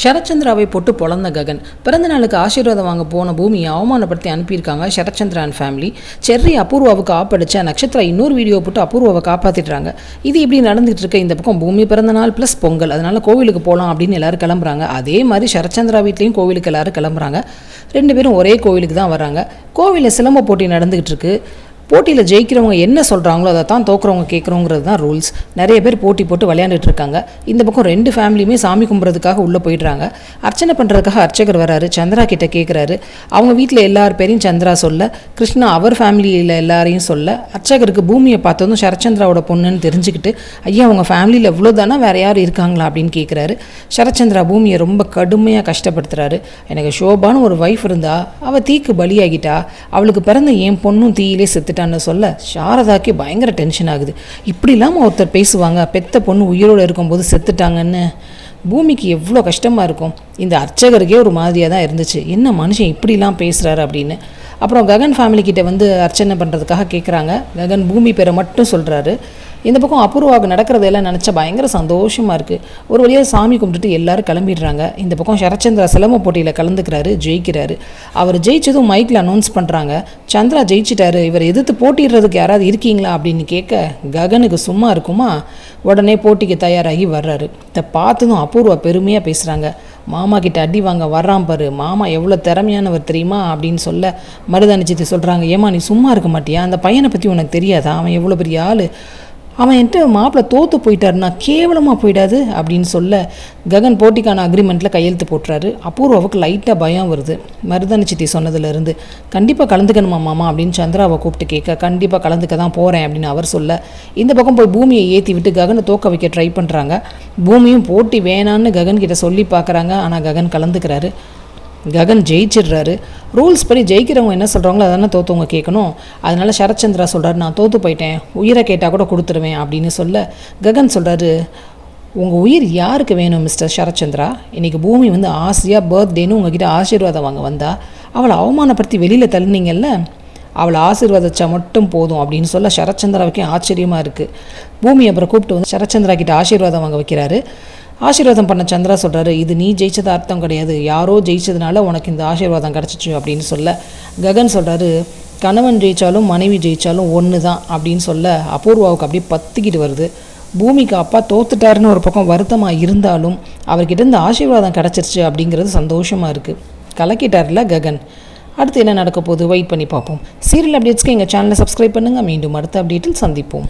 சரத்சந்திராவை போட்டு பொழந்த ககன் பிறந்த நாளுக்கு ஆசீர்வாதம் வாங்க போன பூமியை அவமானப்படுத்தி அனுப்பியிருக்காங்க Sarath Chandra and family. Cherry அபூர்வாவுக்கு ஆப்படிச்ச Nakshatra இன்னொரு வீடியோ போட்டு அபூர்வாவை காப்பாற்றிடுறாங்க. இது இப்படி நடந்துகிட்டு இருக்க இந்த பக்கம் பூமி பிறந்த நாள் ப்ளஸ் பொங்கல், அதனால கோவிலுக்கு போகலாம் அப்படின்னு எல்லாரும் கிளம்புறாங்க. அதே மாதிரி சரத்சந்திரா வீட்லேயும் கோவிலுக்கு எல்லாரும் கிளம்புறாங்க. 2 பேரும் ஒரே கோவிலுக்கு தான் வர்றாங்க. கோவிலில் சிலம்ப போட்டி நடந்துகிட்டு இருக்கு. போட்டியில் ஜெயிக்கிறவங்க என்ன சொல்கிறாங்களோ அதை தான் தோக்குறவங்க கேட்குறோங்கிறது தான் ரூல்ஸ். நிறைய பேர் போட்டி போட்டு விளையாண்டுட்டு இருக்காங்க. இந்த பக்கம் 2 ஃபேமிலியுமே சாமி கும்பிட்றதுக்காக உள்ளே போயிடுறாங்க. அர்ச்சனை பண்ணுறதுக்காக அர்ச்சகர் வராரு. சந்திரா கிட்ட கேட்குறாரு. அவங்க வீட்டில் எல்லார் பேரையும் சந்திரா சொல்ல, கிருஷ்ணா அவர் ஃபேமிலியில் எல்லாரையும் சொல்ல, அர்ச்சகருக்கு பூமியை பார்த்ததும் சரத்சந்திராவோட பொண்ணுன்னு தெரிஞ்சுக்கிட்டு, ஐயா அவங்க ஃபேமிலியில் இவ்வளோ தானே வேறு யார் இருக்காங்களா அப்படின்னு கேட்குறாரு. சரத்சந்திரா பூமியை ரொம்ப கடுமையாக கஷ்டப்படுத்துறாரு. எனக்கு ஷோபான்னு ஒரு வைஃப் இருந்தா, அவள் தீக்கு பலியாகிட்டா, அவளுக்கு பிறந்த என் பொண்ணும் தீயிலே செத்து சொல்ல சாரதாக்கு பயங்கர டென்ஷன் ஆகுது. இப்படி இல்லாமல் ஒருத்தர் பேசுவாங்க, பெத்த பொண்ணு உயிரோடு இருக்கும்போது செத்துட்டாங்கன்னு. பூமிக்கு எவ்வளோ கஷ்டமாக இருக்கும். இந்த அர்ச்சகருக்கே ஒரு மாதிரியாக தான் இருந்துச்சு, என்ன மனுஷன் இப்படிலாம் பேசுகிறாரு அப்படின்னு. அப்புறம் ககன் ஃபேமிலிக்கிட்ட வந்து அர்ச்சனை பண்ணுறதுக்காக கேட்குறாங்க. ககன் பூமி பேரை மட்டும் சொல்கிறாரு. இந்த பக்கம் அபூர்வாவுக்கு நடக்கிறதெல்லாம் நினச்சா பயங்கர சந்தோஷமாக இருக்குது. ஒரு வழியாக சாமி கும்பிட்டுட்டு எல்லோரும் கிளம்பிடுறாங்க. இந்த பக்கம் சரத்சந்திரா சிலம்ப போட்டியில் கலந்துக்கிறாரு, ஜெயிக்கிறாரு. அவர் ஜெயிச்சதும் மைக்கில் அனௌன்ஸ் பண்ணுறாங்க, சந்திரா ஜெயிச்சிட்டாரு, இவர் எதிர்த்து போட்டிடுறதுக்கு யாராவது இருக்கீங்களா அப்படின்னு கேட்க, ககனுக்கு சும்மா இருக்குமா, உடனே போட்டிக்கு தயாராகி வர்றாரு. இதை பார்த்ததும் அபூர்வா பெருமையாக பேசுகிறாங்க. மாமா கிட்ட அடி வாங்க வர்றான் பாரு, மாமா எவ்வளோ திறமையானவர் தெரியுமா அப்படின்னு சொல்ல, மருதாணி சித்தி சொல்கிறாங்க, ஏமா நீ சும்மா இருக்க மாட்டியா, அந்த பையனை பற்றி உனக்கு தெரியாதா, அவன் எவ்வளோ பெரிய ஆள், அவன் என்கிட்ட மாப்பிள்ளை தோற்று போயிட்டாருன்னா கேவலமாக போயிடாது அப்படின்னு சொல்ல, ககன் போட்டிக்கான அக்ரிமெண்ட்டில் கையெழுத்து போட்டுறாரு. அபூர்வாவுக்கு லைட்டாக பயம் வருது. மருதாணி சித்தி சொன்னதுலேருந்து கண்டிப்பாக கலந்துக்கணுமா மாமா அப்படின்னு சந்திராவை கூப்பிட்டு கேட்க, கண்டிப்பாக கலந்துக்க தான் போகிறேன் அப்படின்னு அவர் சொல்ல, இந்த பக்கம் போய் பூமியை ஏற்றி விட்டு ககனை தோக்க வைக்க ட்ரை பண்ணுறாங்க. பூமியும் போட்டி வேணான்னு ககன் கிட்ட சொல்லி பார்க்குறாங்க. ஆனால் ககன் கலந்துக்கிறாரு. ககன் ஜெயிச்சிடுறாரு. ரூல்ஸ் படி ஜெயிக்கிறவங்க என்ன சொல்கிறாங்களோ அதெல்லாம் தோற்றவங்க கேட்கணும். அதனால சரத்சந்திரா சொல்கிறாரு, நான் தோற்று போயிட்டேன், உயிரை கேட்டால் கூட கொடுத்துருவேன் அப்படின்னு சொல்ல, ககன் சொல்கிறாரு, உங்கள் உயிர் யாருக்கு வேணும் மிஸ்டர் சரத்சந்திரா, இன்றைக்கி பூமி வந்து ஆசையாக பர்த்டேன்னு உங்ககிட்ட ஆசீர்வாதம் வாங்க வந்தா, அவளை அவமானப்படுத்தி வெளியில் தள்ளினீங்கல்ல, அவளை ஆசீர்வாதிச்சா மட்டும் போதும் அப்படின்னு சொல்ல, சரத்சந்திராவுக்கே ஆச்சரியமாக இருக்குது. பூமி அப்புறம் கூப்பிட்டு வந்து சரத்சந்திரா கிட்ட ஆசீர்வாதம் வாங்க வைக்கிறாரு. ஆசீர்வாதம் பண்ண சந்திரா சொல்கிறாரு, இது நீ ஜெயிச்சது அர்த்தம் கிடையாது, யாரோ ஜெயிச்சதுனால உனக்கு இந்த ஆசீர்வாதம் கிடச்சிச்சு அப்படின்னு சொல்ல, ககன் சொல்கிறாரு, கணவன் ஜெயித்தாலும் மனைவி ஜெயித்தாலும் ஒன்று தான் அப்படின்னு சொல்ல, அபூர்வாவுக்கு அப்படியே பத்திக்கிட்டு வருது. பூமிக்கு அப்பா தோத்துட்டாருன்னு ஒரு பக்கம் வருத்தமாக இருந்தாலும் அவர்கிட்ட இந்த ஆசீர்வாதம் கிடச்சிருச்சு அப்படிங்கிறது சந்தோஷமாக இருக்குது. கலக்கிட்டார்ல ககன். அடுத்து என்ன நடக்க போகுது வெயிட் பண்ணி பார்ப்போம். சீரியல் அப்டேட்ஸ்க்கு எங்கள் சேனலை சப்ஸ்கிரைப் பண்ணுங்கள். மீண்டும் அடுத்த அப்டேட்டில் சந்திப்போம்.